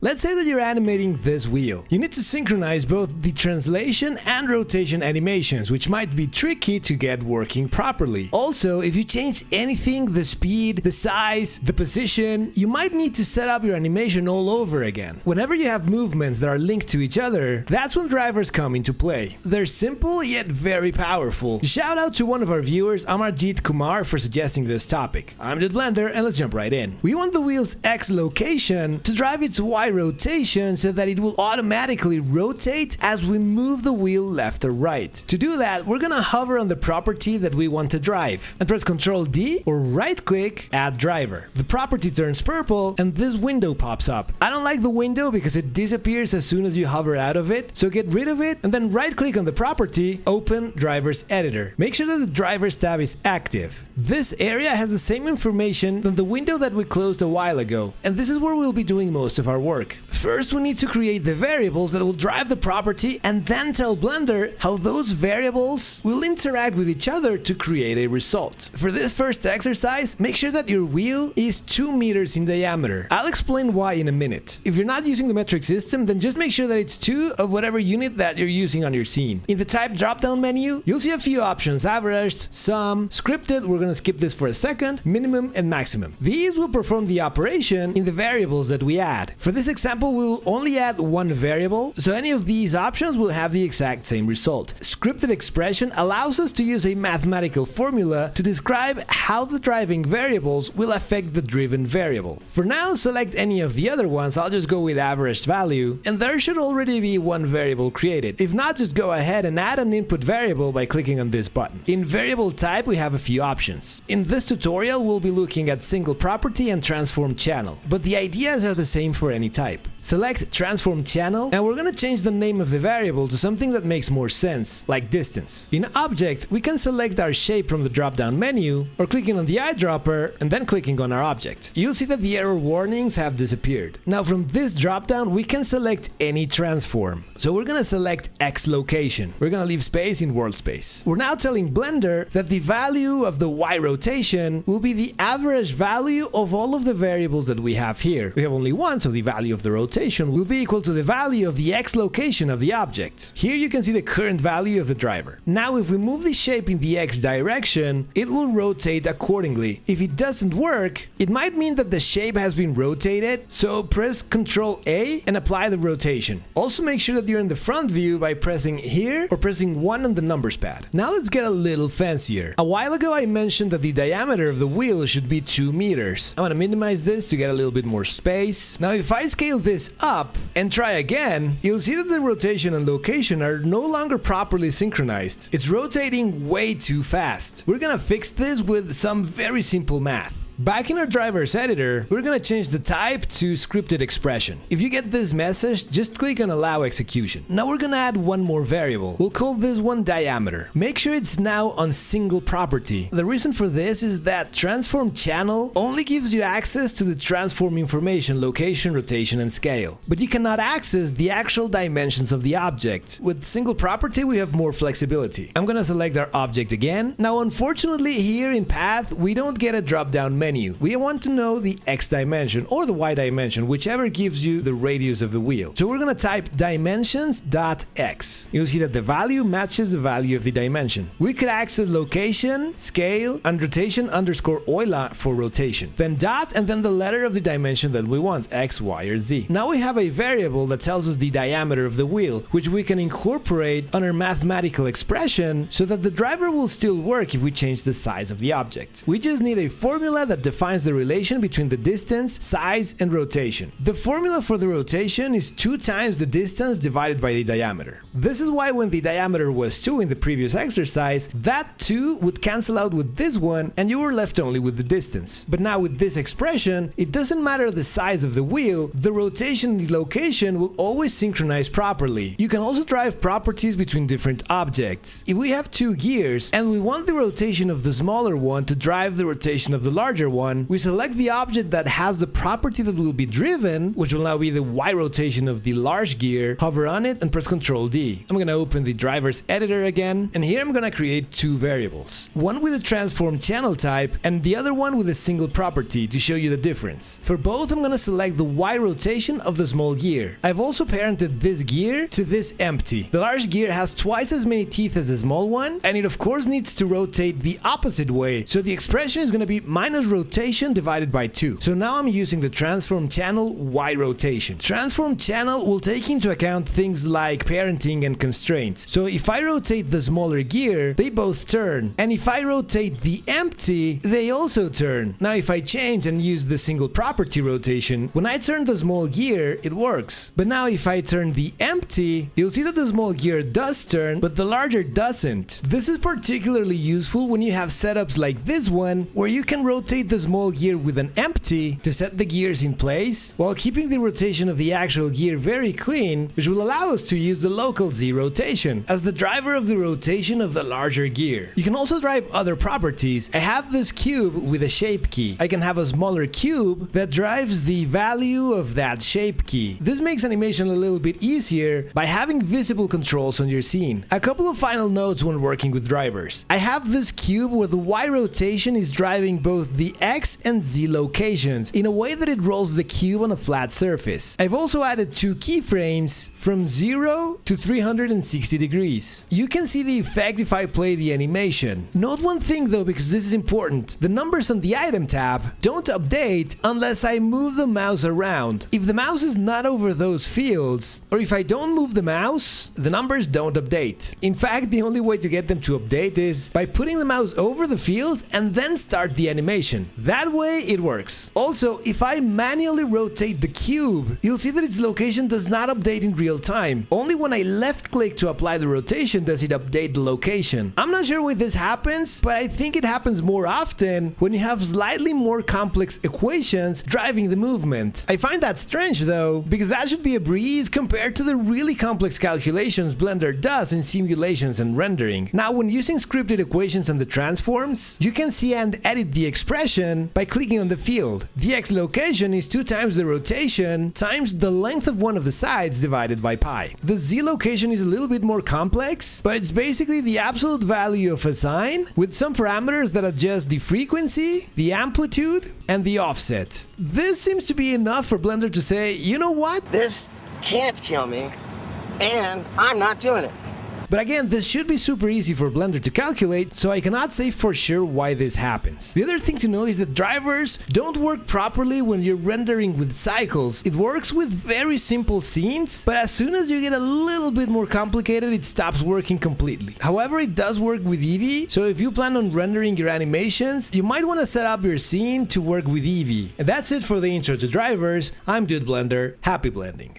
Let's say that you're animating this wheel. You need to synchronize both the translation and rotation animations, which might be tricky to get working properly. Also, if you change anything, the speed, the size, the position, you might need to set up your animation all over again. Whenever you have movements that are linked to each other, that's when drivers come into play. They're simple yet very powerful. Shout out to one of our viewers, Amarjit Kumar, for suggesting this topic. I'm the Blender and let's jump right in. We want the wheel's X location to drive its Y rotation so that it will automatically rotate as we move the wheel left or right. To do that, we're gonna hover on the property that we want to drive and press Ctrl D or right click, add driver. The property turns purple and this window pops up. I don't like the window because it disappears as soon as you hover out of it, so get rid of it and then right click on the property, open driver's editor. Make sure that the drivers tab is active. This area has the same information than the window that we closed a while ago, and this is where we'll be doing most of our work. First, we need to create the variables that will drive the property and then tell Blender how those variables will interact with each other to create a result. For this first exercise, make sure that your wheel is 2 meters in diameter. I'll explain why in a minute. If you're not using the metric system, then just make sure that it's 2 of whatever unit that you're using on your scene. In the type drop-down menu, you'll see a few options: averaged, sum, scripted, we're gonna skip this for a second, minimum, and maximum. These will perform the operation in the variables that we add. For this example, we will only add one variable, so any of these options will have the exact same result. Scripted expression allows us to use a mathematical formula to describe how the driving variables will affect the driven variable. For now, select any of the other ones. I'll just go with averaged value, and there should already be one variable created. If not, just go ahead and add an input variable by clicking on this button. In variable type, we have a few options. In this tutorial, we'll be looking at single property and transform channel, but the ideas are the same for any type. Select transform channel and we're gonna change the name of the variable to something that makes more sense, like distance. In object, we can select our shape from the drop-down menu or clicking on the eyedropper and then clicking on our object. You'll see that the error warnings have disappeared. Now from this drop-down, we can select any transform. So we're gonna select X location. We're gonna leave space in world space. We're now telling Blender that the value of the Y rotation will be the average value of all of the variables that we have here. We have only one, so the value of the rotation will be equal to the value of the X location of the object. Here you can see the current value of the driver. Now if we move the shape in the X direction, it will rotate accordingly. If it doesn't work, it might mean that the shape has been rotated, so press Ctrl A and apply the rotation. Also make sure that you're in the front view by pressing here or pressing 1 on the numbers pad. Now let's get a little fancier. A while ago I mentioned that the diameter of the wheel should be 2 meters. I'm gonna minimize this to get a little bit more space. Now if I scale this up and try again, you'll see that the rotation and location are no longer properly synchronized. It's rotating way too fast. We're gonna fix this with some very simple math. Back in our driver's editor, we're gonna change the type to scripted expression. If you get this message, just click on allow execution. Now we're gonna add one more variable. We'll call this one diameter. Make sure it's now on single property. The reason for this is that transform channel only gives you access to the transform information, location, rotation, and scale. But you cannot access the actual dimensions of the object. With single property, we have more flexibility. I'm gonna select our object again. Now unfortunately here in path, we don't get a drop-down menu. We want to know the X dimension or the Y dimension, whichever gives you the radius of the wheel. So we're gonna type dimensions.x. You'll see that the value matches the value of the dimension. We could access location, scale, and rotation underscore Euler for rotation. Then dot and then the letter of the dimension that we want, X, Y, or Z. Now we have a variable that tells us the diameter of the wheel, which we can incorporate on our mathematical expression so that the driver will still work if we change the size of the object. We just need a formula that defines the relation between the distance, size, and rotation. The formula for the rotation is 2 times the distance divided by the diameter. This is why when the diameter was 2 in the previous exercise, that 2 would cancel out with this one and you were left only with the distance. But now with this expression, it doesn't matter the size of the wheel, the rotation and the location will always synchronize properly. You can also drive properties between different objects. If we have 2 gears and we want the rotation of the smaller one to drive the rotation of the larger larger one, we select the object that has the property that will be driven, which will now be the Y rotation of the large gear, hover on it and press Ctrl D. I'm gonna open the driver's editor again, and here I'm gonna create two variables. One with a transform channel type and the other one with a single property to show you the difference. For both, I'm gonna select the Y rotation of the small gear. I've also parented this gear to this empty. The large gear has twice as many teeth as the small one, and it of course needs to rotate the opposite way, so the expression is gonna be minus rotation divided by 2. So now I'm using the transform channel Y rotation. Transform channel will take into account things like parenting and constraints. So if I rotate the smaller gear, they both turn, and if I rotate the empty, they also turn. Now if I change and use the single property rotation, when I turn the small gear, it works. But now if I turn the empty, you'll see that the small gear does turn, but the larger doesn't. This is particularly useful when you have setups like this one, where you can rotate the small gear with an empty to set the gears in place, while keeping the rotation of the actual gear very clean, which will allow us to use the local Z rotation as the driver of the rotation of the larger gear. You can also drive other properties. I have this cube with a shape key. I can have a smaller cube that drives the value of that shape key. This makes animation a little bit easier by having visible controls on your scene. A couple of final notes when working with drivers. I have this cube where the Y rotation is driving both the X and Z locations in a way that it rolls the cube on a flat surface. I've also added two keyframes from 0 to 360 degrees. You can see the effect if I play the animation. Note one thing though, because this is important. The numbers on the item tab don't update unless I move the mouse around. If the mouse is not over those fields, or if I don't move the mouse, the numbers don't update. In fact, the only way to get them to update is by putting the mouse over the fields and then start the animation. That way it works. Also, if I manually rotate the cube, you'll see that its location does not update in real time. Only when I left click to apply the rotation does it update the location. I'm not sure why this happens, but I think it happens more often when you have slightly more complex equations driving the movement. I find that strange though, because that should be a breeze compared to the really complex calculations Blender does in simulations and rendering. Now, when using scripted equations and the transforms, you can see and edit the expression by clicking on the field. The X location is 2 times the rotation times the length of one of the sides divided by pi. The Z location is a little bit more complex, but it's basically the absolute value of a sign with some parameters that adjust the frequency, the amplitude, and the offset. This seems to be enough for Blender to say, you know what? This can't kill me, and I'm not doing it. But again, this should be super easy for Blender to calculate, so I cannot say for sure why this happens. The other thing to know is that drivers don't work properly when you're rendering with cycles. It works with very simple scenes, but as soon as you get a little bit more complicated, it stops working completely. However, it does work with Eevee, so if you plan on rendering your animations, you might want to set up your scene to work with Eevee. And that's it for the intro to drivers. I'm Dude Blender. Happy blending.